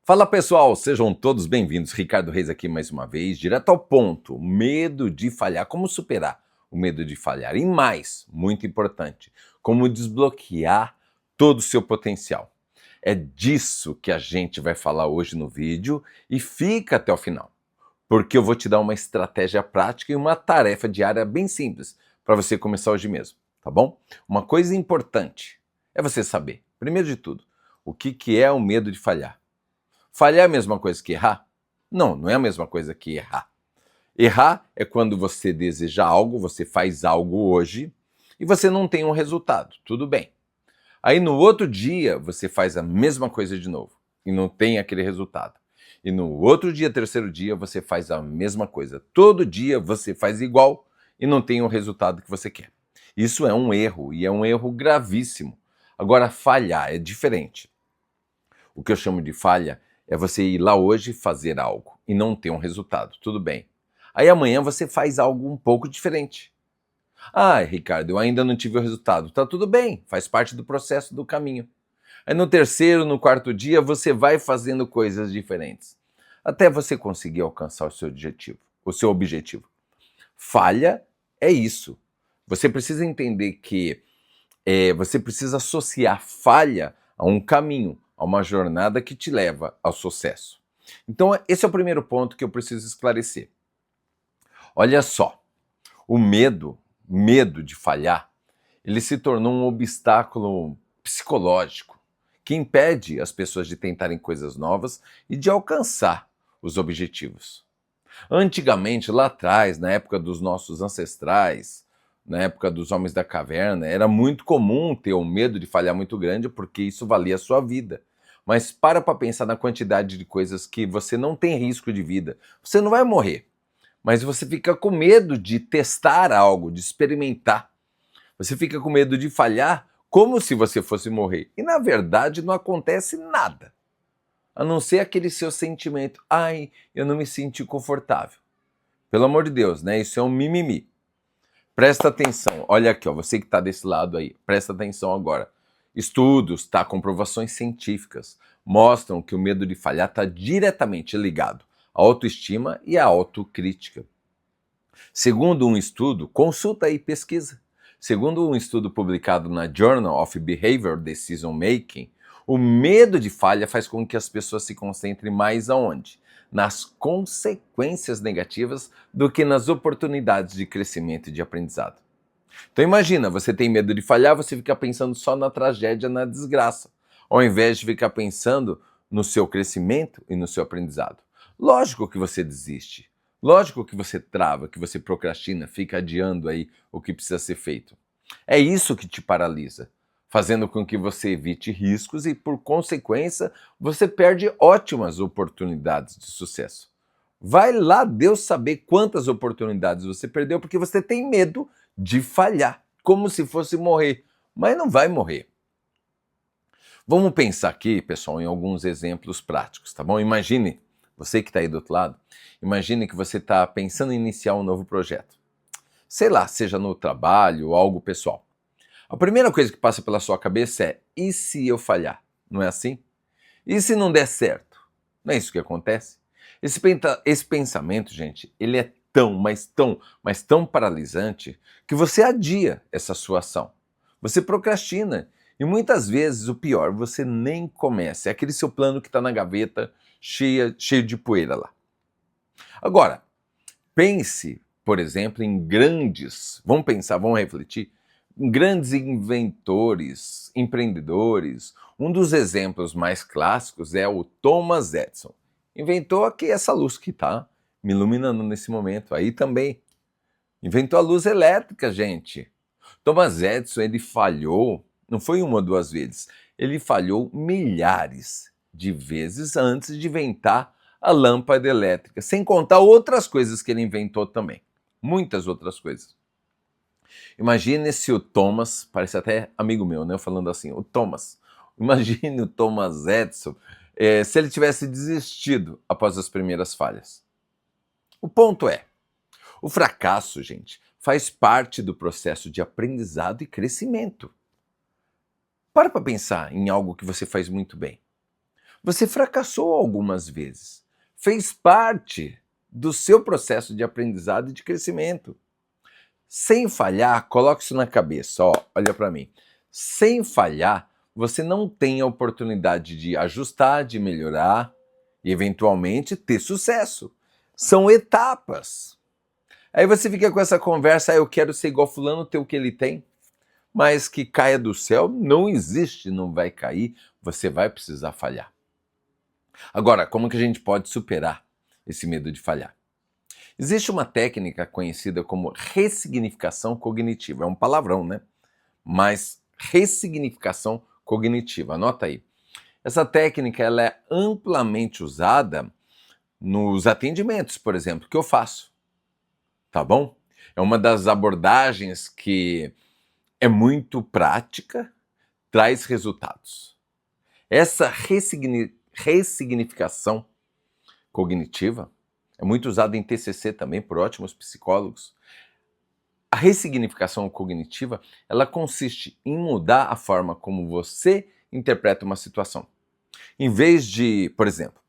Fala pessoal, sejam todos bem-vindos. Ricardo Reis aqui mais uma vez, direto ao ponto. Medo de falhar. Como superar o medo de falhar? E mais, muito importante, como desbloquear todo o seu potencial. É disso que a gente vai falar hoje no vídeo e fica até o final, porque eu vou te dar uma estratégia prática e uma tarefa diária bem simples para você começar hoje mesmo, tá bom? Uma coisa importante é você saber, primeiro de tudo, o que é o medo de falhar. Falhar é a mesma coisa que errar? Não, não é a mesma coisa que errar. Errar é quando você deseja algo, você faz algo hoje e você não tem um resultado. Tudo bem. Aí no outro dia você faz a mesma coisa de novo e não tem aquele resultado. E no outro dia, terceiro dia, você faz a mesma coisa. Todo dia você faz igual e não tem o resultado que você quer. Isso é um erro e é um erro gravíssimo. Agora, falhar é diferente. O que eu chamo de falha é você ir lá hoje fazer algo e não ter um resultado. Tudo bem. Aí amanhã você faz algo um pouco diferente. Ah, Ricardo, eu ainda não tive o resultado. Tá tudo bem, faz parte do processo do caminho. Aí no terceiro, no quarto dia, você vai fazendo coisas diferentes, até você conseguir alcançar o seu objetivo. Falha é isso. Você precisa entender que você precisa associar falha a um caminho, a uma jornada que te leva ao sucesso. Então, esse é o primeiro ponto que eu preciso esclarecer. Olha só, o medo de falhar, ele se tornou um obstáculo psicológico que impede as pessoas de tentarem coisas novas e de alcançar os objetivos. Antigamente, lá atrás, na época dos nossos ancestrais, na época dos homens da caverna, era muito comum ter um medo de falhar muito grande porque isso valia a sua vida. Mas para pensar na quantidade de coisas que você não tem risco de vida. Você não vai morrer, mas você fica com medo de testar algo, de experimentar. Você fica com medo de falhar como se você fosse morrer. E na verdade não acontece nada, a não ser aquele seu sentimento, ai, eu não me senti confortável. Pelo amor de Deus, né? Isso é um mimimi. Presta atenção, olha aqui, ó, você que está desse lado aí, presta atenção agora. Estudos, tá, comprovações científicas mostram que o medo de falhar está diretamente ligado à autoestima e à autocrítica. Segundo um estudo, consulta aí, pesquisa. Segundo um estudo publicado na Journal of Behavioral Decision Making, o medo de falha faz com que as pessoas se concentrem mais aonde? Nas consequências negativas do que nas oportunidades de crescimento e de aprendizado. Então imagina, você tem medo de falhar, você fica pensando só na tragédia, na desgraça, ao invés de ficar pensando no seu crescimento e no seu aprendizado. Lógico que você desiste. Lógico que você trava, que você procrastina, fica adiando aí o que precisa ser feito. É isso que te paralisa, fazendo com que você evite riscos e, por consequência, você perde ótimas oportunidades de sucesso. Vai lá Deus saber quantas oportunidades você perdeu porque você tem medo de falhar, como se fosse morrer, mas não vai morrer. Vamos pensar aqui, pessoal, em alguns exemplos práticos, tá bom? Imagine, você que está aí do outro lado, imagine que você está pensando em iniciar um novo projeto. Sei lá, seja no trabalho ou algo pessoal. A primeira coisa que passa pela sua cabeça é, e se eu falhar? Não é assim? E se não der certo? Não é isso que acontece? Esse pensamento, gente, ele é tão, mas tão paralisante que você adia essa sua ação. Você procrastina. E muitas vezes, o pior, você nem começa. É aquele seu plano que está na gaveta, cheio de poeira lá. Agora, pense, por exemplo, em grandes, vamos refletir, em grandes inventores, empreendedores. Um dos exemplos mais clássicos é o Thomas Edison. Inventou aqui essa luz que está me iluminando nesse momento. Aí também. Inventou a luz elétrica, gente. Thomas Edison, ele falhou, não foi uma ou duas vezes, ele falhou milhares de vezes antes de inventar a lâmpada elétrica, sem contar outras coisas que ele inventou também. Muitas outras coisas. Imagine se o Thomas, parece até amigo meu, né? Falando assim, o Thomas. Imagine o Thomas Edison se ele tivesse desistido após as primeiras falhas. O ponto é, o fracasso, gente, faz parte do processo de aprendizado e crescimento. Para pensar em algo que você faz muito bem. Você fracassou algumas vezes. Fez parte do seu processo de aprendizado e de crescimento. Sem falhar, coloque isso na cabeça, ó, olha para mim. Sem falhar, você não tem a oportunidade de ajustar, de melhorar e eventualmente ter sucesso. São etapas. Aí você fica com essa conversa, eu quero ser igual fulano, ter o que ele tem, mas que caia do céu não existe, não vai cair, você vai precisar falhar. Agora, como que a gente pode superar esse medo de falhar? Existe uma técnica conhecida como ressignificação cognitiva. É um palavrão, né? Mas ressignificação cognitiva. Anota aí. Essa técnica ela é amplamente usada nos atendimentos, por exemplo, que eu faço. Tá bom? É uma das abordagens que é muito prática, traz resultados. Essa ressignificação cognitiva é muito usada em TCC também por ótimos psicólogos. A ressignificação cognitiva, ela consiste em mudar a forma como você interpreta uma situação. Em vez de, por exemplo,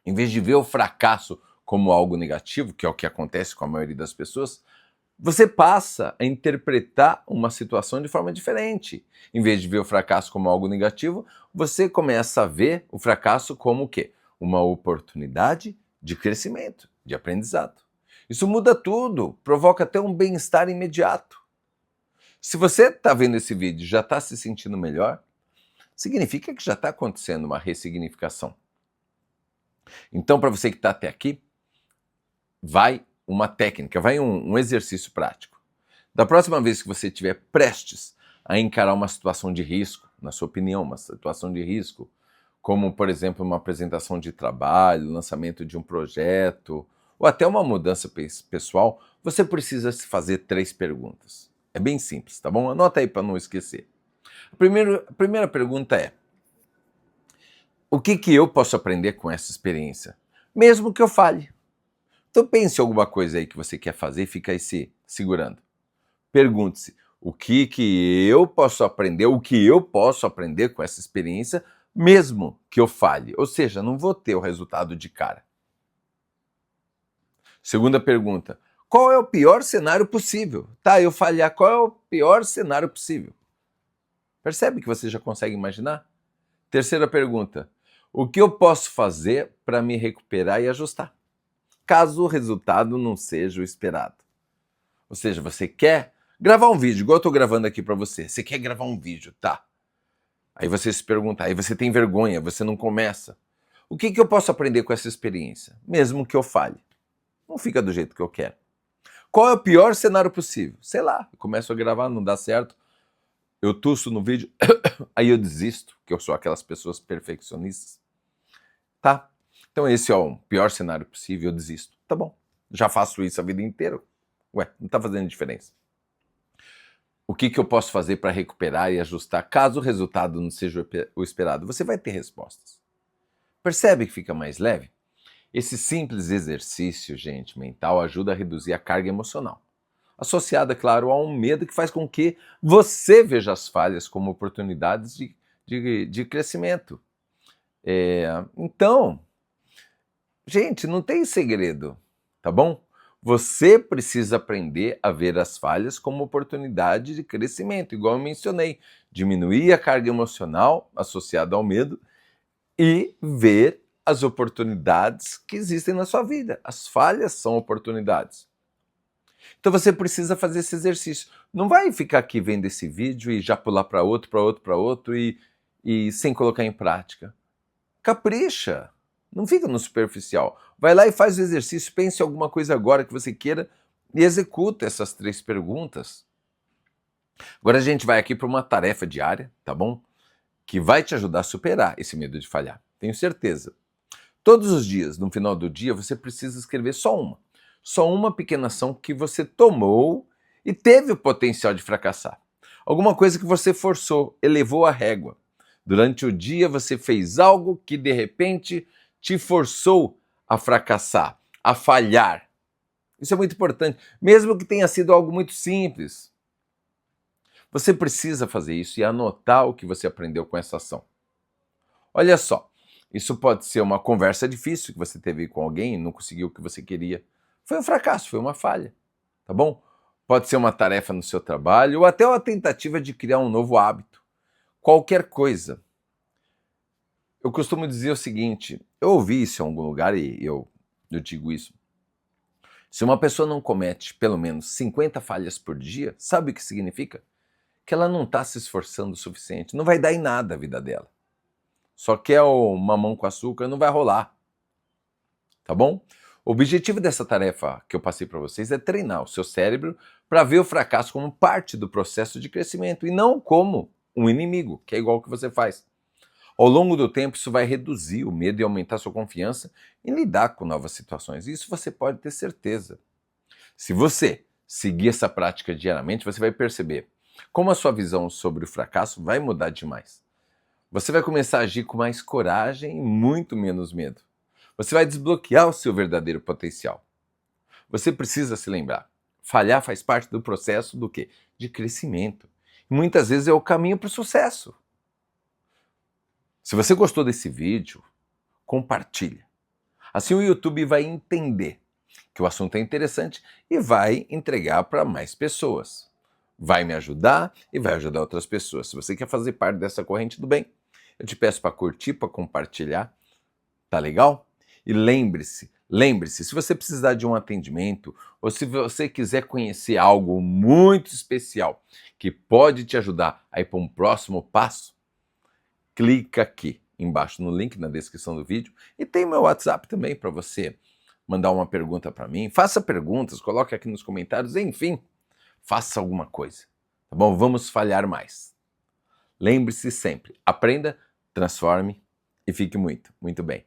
em vez de ver o fracasso como algo negativo, que é o que acontece com a maioria das pessoas, você passa a interpretar uma situação de forma diferente. Em vez de ver o fracasso como algo negativo, você começa a ver o fracasso como o quê? Uma oportunidade de crescimento, de aprendizado. Isso muda tudo, provoca até um bem-estar imediato. Se você está vendo esse vídeo e já está se sentindo melhor, significa que já está acontecendo uma ressignificação. Então, para você que está até aqui, vai uma técnica, vai um exercício prático. Da próxima vez que você estiver prestes a encarar uma situação de risco, na sua opinião, uma situação de risco, como, por exemplo, uma apresentação de trabalho, lançamento de um projeto, ou até uma mudança pessoal, você precisa se fazer 3 perguntas. É bem simples, tá bom? Anota aí para não esquecer. A primeira pergunta é: o que eu posso aprender com essa experiência? Mesmo que eu falhe. Então pense em alguma coisa aí que você quer fazer e fica aí se segurando. Pergunte-se, o que eu posso aprender, o que eu posso aprender com essa experiência, mesmo que eu falhe. Ou seja, não vou ter o resultado de cara. Segunda pergunta, qual é o pior cenário possível? Tá, eu falhar, qual é o pior cenário possível? Percebe que você já consegue imaginar? Terceira pergunta, o que eu posso fazer para me recuperar e ajustar, caso o resultado não seja o esperado? Ou seja, você quer gravar um vídeo, igual eu estou gravando aqui para você. Você quer gravar um vídeo, tá? Aí você se pergunta, aí você tem vergonha, você não começa. O que eu posso aprender com essa experiência? Mesmo que eu falhe. Não fica do jeito que eu quero. Qual é o pior cenário possível? Sei lá, eu começo a gravar, não dá certo. Eu tuço no vídeo, aí eu desisto, que eu sou aquelas pessoas perfeccionistas. Tá? Então esse é o pior cenário possível, eu desisto. Tá bom, já faço isso a vida inteira. Ué, não tá fazendo diferença. O que eu posso fazer para recuperar e ajustar caso o resultado não seja o esperado? Você vai ter respostas. Percebe que fica mais leve? Esse simples exercício, gente, mental ajuda a reduzir a carga emocional, associada, claro, a um medo que faz com que você veja as falhas como oportunidades de crescimento. Então, gente, não tem segredo, tá bom? Você precisa aprender a ver as falhas como oportunidade de crescimento, igual eu mencionei. Diminuir a carga emocional associada ao medo e ver as oportunidades que existem na sua vida. As falhas são oportunidades. Então você precisa fazer esse exercício. Não vai ficar aqui vendo esse vídeo e já pular para outro e sem colocar em prática. Capricha. Não fica no superficial. Vai lá e faz o exercício, pense em alguma coisa agora que você queira e executa essas 3 perguntas. Agora a gente vai aqui para uma tarefa diária, tá bom? Que vai te ajudar a superar esse medo de falhar. Tenho certeza. Todos os dias, no final do dia, você precisa escrever só uma pequena ação que você tomou e teve o potencial de fracassar. Alguma coisa que você forçou, elevou a régua. Durante o dia você fez algo que de repente te forçou a fracassar, a falhar. Isso é muito importante, mesmo que tenha sido algo muito simples. Você precisa fazer isso e anotar o que você aprendeu com essa ação. Olha só, Isso pode ser uma conversa difícil que você teve com alguém e não conseguiu o que você queria. Foi um fracasso, foi uma falha, tá bom? Pode ser uma tarefa no seu trabalho ou até uma tentativa de criar um novo hábito. Qualquer coisa. Eu costumo dizer o seguinte, eu ouvi isso em algum lugar e eu digo isso. Se uma pessoa não comete pelo menos 50 falhas por dia, sabe o que significa? Que ela não está se esforçando o suficiente, não vai dar em nada a vida dela. Só quer o mamão com açúcar, não vai rolar. Tá bom? O objetivo dessa tarefa que eu passei para vocês é treinar o seu cérebro para ver o fracasso como parte do processo de crescimento e não como um inimigo, que é igual o que você faz. Ao longo do tempo, isso vai reduzir o medo e aumentar sua confiança em lidar com novas situações. Isso você pode ter certeza. Se você seguir essa prática diariamente, você vai perceber como a sua visão sobre o fracasso vai mudar demais. Você vai começar a agir com mais coragem e muito menos medo. Você vai desbloquear o seu verdadeiro potencial. Você precisa se lembrar, falhar faz parte do processo do quê? De crescimento. E muitas vezes é o caminho para o sucesso. Se você gostou desse vídeo, compartilha. Assim o YouTube vai entender que o assunto é interessante e vai entregar para mais pessoas. Vai me ajudar e vai ajudar outras pessoas. Se você quer fazer parte dessa corrente do bem, eu te peço para curtir, para compartilhar. Tá legal? E lembre-se, se você precisar de um atendimento ou se você quiser conhecer algo muito especial que pode te ajudar a ir para um próximo passo, clica aqui embaixo no link na descrição do vídeo e tem meu WhatsApp também para você mandar uma pergunta para mim. Faça perguntas, coloque aqui nos comentários, enfim, faça alguma coisa, tá bom? Vamos falhar mais. Lembre-se sempre, aprenda, transforme e fique muito, muito bem.